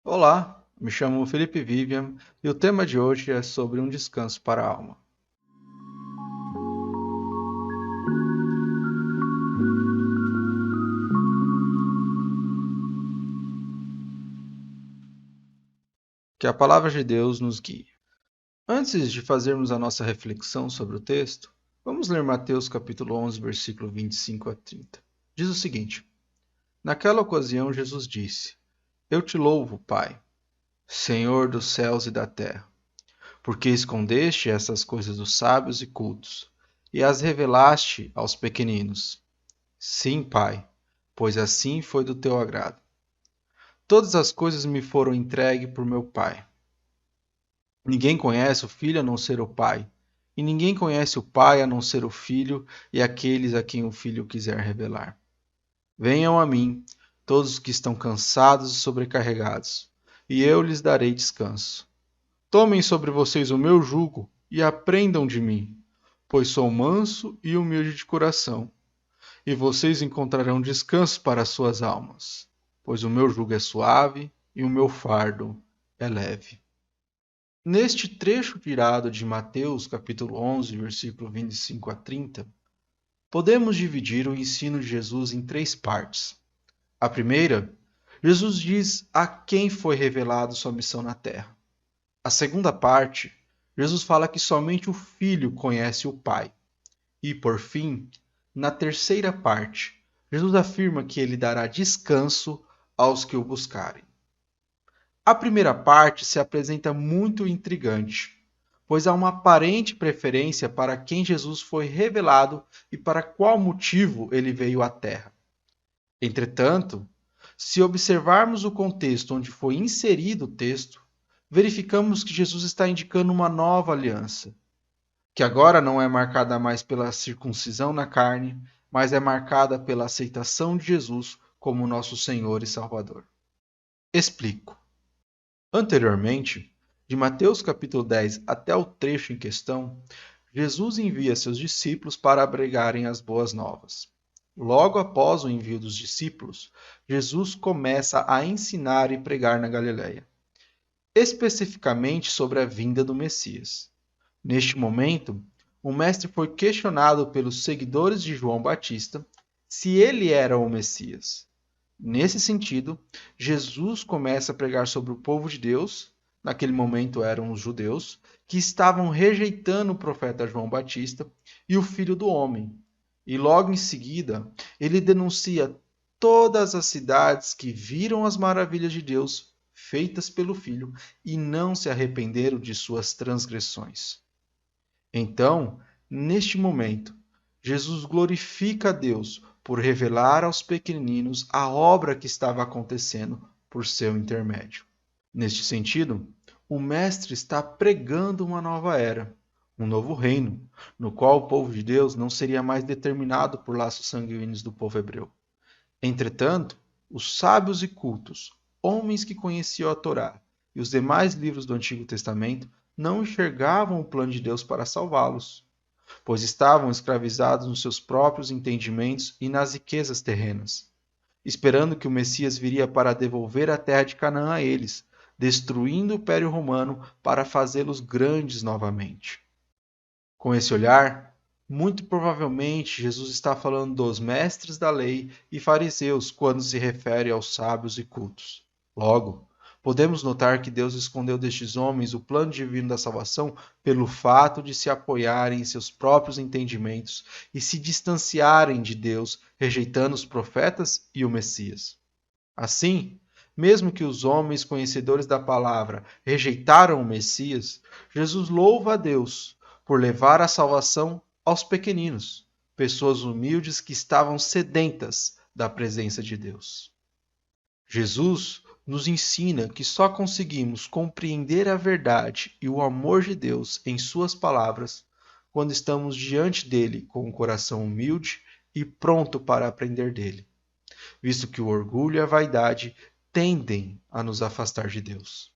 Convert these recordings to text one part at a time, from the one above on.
Olá, me chamo Felipe Vivian e o tema de hoje é sobre um descanso para a alma. Que a palavra de Deus nos guie. Antes de fazermos a nossa reflexão sobre o texto, vamos ler Mateus capítulo 11, versículo 25 a 30. Diz o seguinte: Naquela ocasião Jesus disse: Eu te louvo, Pai, Senhor dos céus e da terra, porque escondeste essas coisas dos sábios e cultos e as revelaste aos pequeninos. Sim, Pai, pois assim foi do teu agrado. Todas as coisas me foram entregues por meu Pai. Ninguém conhece o Filho a não ser o Pai, e ninguém conhece o Pai a não ser o Filho e aqueles a quem o Filho quiser revelar. Venham a mim, todos os que estão cansados e sobrecarregados, e eu lhes darei descanso. Tomem sobre vocês o meu jugo e aprendam de mim, pois sou manso e humilde de coração, e vocês encontrarão descanso para as suas almas, pois o meu jugo é suave e o meu fardo é leve. Neste trecho tirado de Mateus, capítulo 11, versículo 25 a 30, podemos dividir o ensino de Jesus em três partes. A primeira, Jesus diz a quem foi revelado sua missão na terra. A segunda parte, Jesus fala que somente o Filho conhece o Pai. E, por fim, na terceira parte, Jesus afirma que ele dará descanso aos que o buscarem. A primeira parte se apresenta muito intrigante, pois há uma aparente preferência para quem Jesus foi revelado e para qual motivo ele veio à Terra. Entretanto, se observarmos o contexto onde foi inserido o texto, verificamos que Jesus está indicando uma nova aliança, que agora não é marcada mais pela circuncisão na carne, mas é marcada pela aceitação de Jesus como nosso Senhor e Salvador. Explico. Anteriormente, de Mateus capítulo 10 até o trecho em questão, Jesus envia seus discípulos para pregarem as boas novas. Logo após o envio dos discípulos, Jesus começa a ensinar e pregar na Galiléia, especificamente sobre a vinda do Messias. Neste momento, o mestre foi questionado pelos seguidores de João Batista se ele era o Messias. Nesse sentido, Jesus começa a pregar sobre o povo de Deus, naquele momento eram os judeus, que estavam rejeitando o profeta João Batista e o Filho do Homem. E logo em seguida, ele denuncia todas as cidades que viram as maravilhas de Deus feitas pelo Filho e não se arrependeram de suas transgressões. Então, neste momento, Jesus glorifica a Deus por revelar aos pequeninos a obra que estava acontecendo por seu intermédio. Neste sentido, o Mestre está pregando uma nova era, um novo reino, no qual o povo de Deus não seria mais determinado por laços sanguíneos do povo hebreu. Entretanto, os sábios e cultos, homens que conheciam a Torá e os demais livros do Antigo Testamento, não enxergavam o plano de Deus para salvá-los, pois estavam escravizados nos seus próprios entendimentos e nas riquezas terrenas, esperando que o Messias viria para devolver a terra de Canaã a eles, destruindo o Império Romano para fazê-los grandes novamente. Com esse olhar, muito provavelmente Jesus está falando dos mestres da lei e fariseus quando se refere aos sábios e cultos. Logo, podemos notar que Deus escondeu destes homens o plano divino da salvação pelo fato de se apoiarem em seus próprios entendimentos e se distanciarem de Deus, rejeitando os profetas e o Messias. Assim, mesmo que os homens conhecedores da palavra rejeitaram o Messias, Jesus louva a Deus por levar a salvação aos pequeninos, pessoas humildes que estavam sedentas da presença de Deus. Jesus nos ensina que só conseguimos compreender a verdade e o amor de Deus em suas palavras quando estamos diante dele com um coração humilde e pronto para aprender dele, visto que o orgulho e a vaidade tendem a nos afastar de Deus.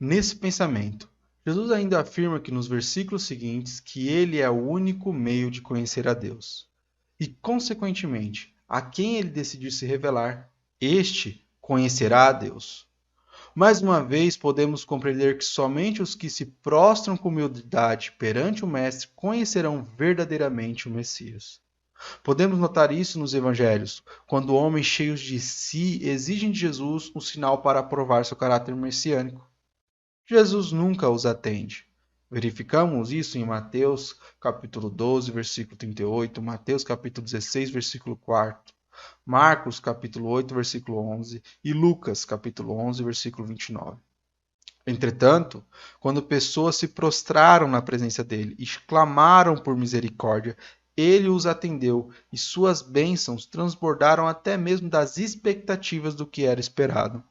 Nesse pensamento, Jesus ainda afirma que nos versículos seguintes que ele é o único meio de conhecer a Deus. E, consequentemente, a quem ele decidir se revelar, este conhecerá a Deus. Mais uma vez, podemos compreender que somente os que se prostram com humildade perante o Mestre conhecerão verdadeiramente o Messias. Podemos notar isso nos evangelhos, quando homens cheios de si exigem de Jesus um sinal para provar seu caráter messiânico. Jesus nunca os atende. Verificamos isso em Mateus capítulo 12, versículo 38, Mateus capítulo 16, versículo 4, Marcos capítulo 8, versículo 11 e Lucas capítulo 11, versículo 29. Entretanto, quando pessoas se prostraram na presença dele e clamaram por misericórdia, ele os atendeu e suas bênçãos transbordaram até mesmo das expectativas do que era esperado.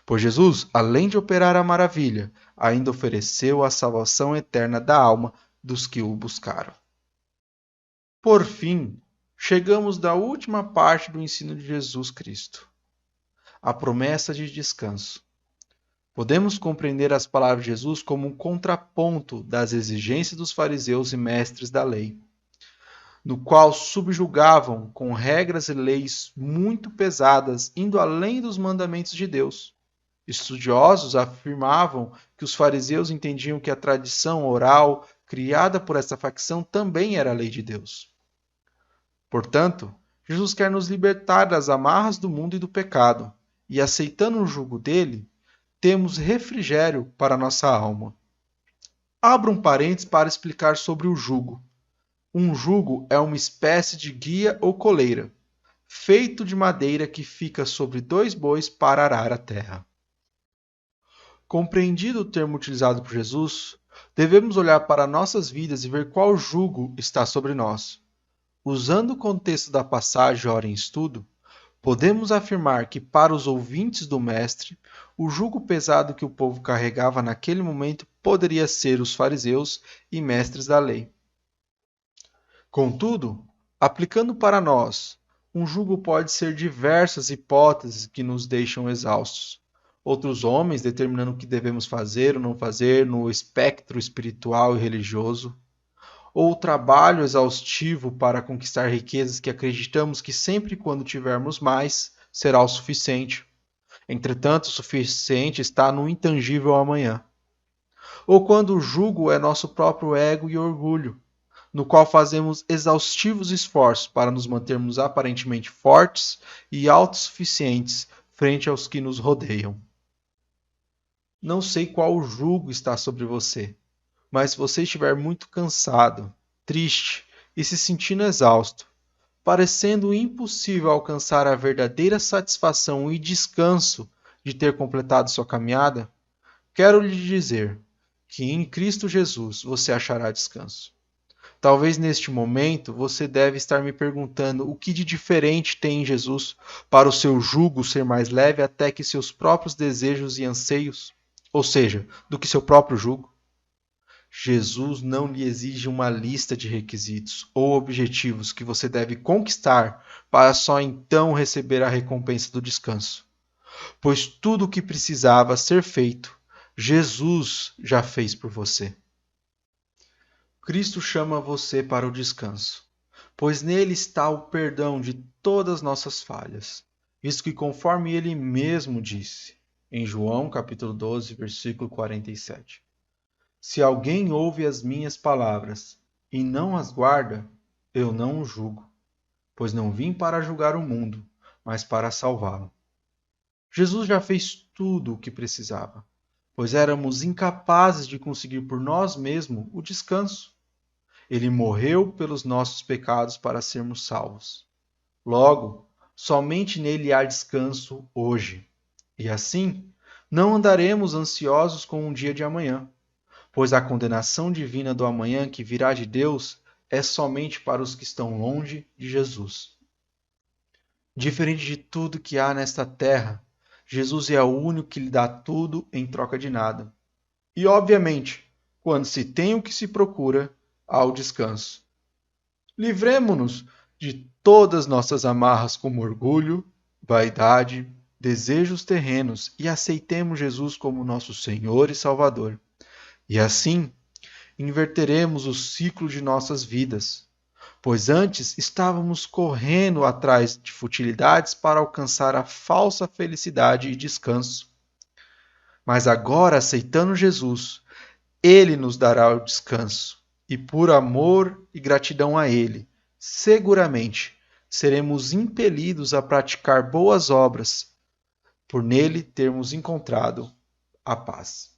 Pois Jesus, além de operar a maravilha, ainda ofereceu a salvação eterna da alma dos que o buscaram. Por fim, chegamos da última parte do ensino de Jesus Cristo, a promessa de descanso. Podemos compreender as palavras de Jesus como um contraponto das exigências dos fariseus e mestres da lei, no qual subjugavam com regras e leis muito pesadas, indo além dos mandamentos de Deus. Estudiosos afirmavam que os fariseus entendiam que a tradição oral criada por essa facção também era a lei de Deus. Portanto, Jesus quer nos libertar das amarras do mundo e do pecado, e aceitando o jugo dele, temos refrigério para nossa alma. Abra um parênteses para explicar sobre o jugo. Um jugo é uma espécie de guia ou coleira, feito de madeira que fica sobre 2 bois para arar a terra. Compreendido o termo utilizado por Jesus, devemos olhar para nossas vidas e ver qual jugo está sobre nós. Usando o contexto da passagem Ora em Estudo, podemos afirmar que para os ouvintes do Mestre, o jugo pesado que o povo carregava naquele momento poderia ser os fariseus e mestres da lei. Contudo, aplicando para nós, um jugo pode ser diversas hipóteses que nos deixam exaustos. Outros homens determinando o que devemos fazer ou não fazer no espectro espiritual e religioso, ou o trabalho exaustivo para conquistar riquezas que acreditamos que sempre quando tivermos mais, será o suficiente. Entretanto, o suficiente está no intangível amanhã. Ou quando o jugo é nosso próprio ego e orgulho, no qual fazemos exaustivos esforços para nos mantermos aparentemente fortes e autossuficientes frente aos que nos rodeiam. Não sei qual jugo está sobre você, mas se você estiver muito cansado, triste e se sentindo exausto, parecendo impossível alcançar a verdadeira satisfação e descanso de ter completado sua caminhada, quero lhe dizer que em Cristo Jesus você achará descanso. Talvez neste momento você deve estar me perguntando o que de diferente tem em Jesus para o seu jugo ser mais leve até que seus próprios desejos e anseios, ou seja, do que seu próprio jugo. Jesus não lhe exige uma lista de requisitos ou objetivos que você deve conquistar para só então receber a recompensa do descanso. Pois tudo o que precisava ser feito, Jesus já fez por você. Cristo chama você para o descanso, pois nele está o perdão de todas nossas falhas, visto que conforme ele mesmo disse, em João capítulo 12, versículo 47. Se alguém ouve as minhas palavras e não as guarda, eu não o julgo, pois não vim para julgar o mundo, mas para salvá-lo. Jesus já fez tudo o que precisava, pois éramos incapazes de conseguir por nós mesmos o descanso. Ele morreu pelos nossos pecados para sermos salvos. Logo, somente nele há descanso hoje. E assim, não andaremos ansiosos com o dia de amanhã, pois a condenação divina do amanhã que virá de Deus é somente para os que estão longe de Jesus. Diferente de tudo que há nesta terra, Jesus é o único que lhe dá tudo em troca de nada. E, obviamente, quando se tem o que se procura, há o descanso. Livremo-nos de todas nossas amarras como orgulho, vaidade, desejos terrenos e aceitemos Jesus como nosso Senhor e Salvador. E assim, inverteremos o ciclo de nossas vidas, pois antes estávamos correndo atrás de futilidades para alcançar a falsa felicidade e descanso. Mas agora, aceitando Jesus, Ele nos dará o descanso. E por amor e gratidão a Ele, seguramente seremos impelidos a praticar boas obras, por nele termos encontrado a paz.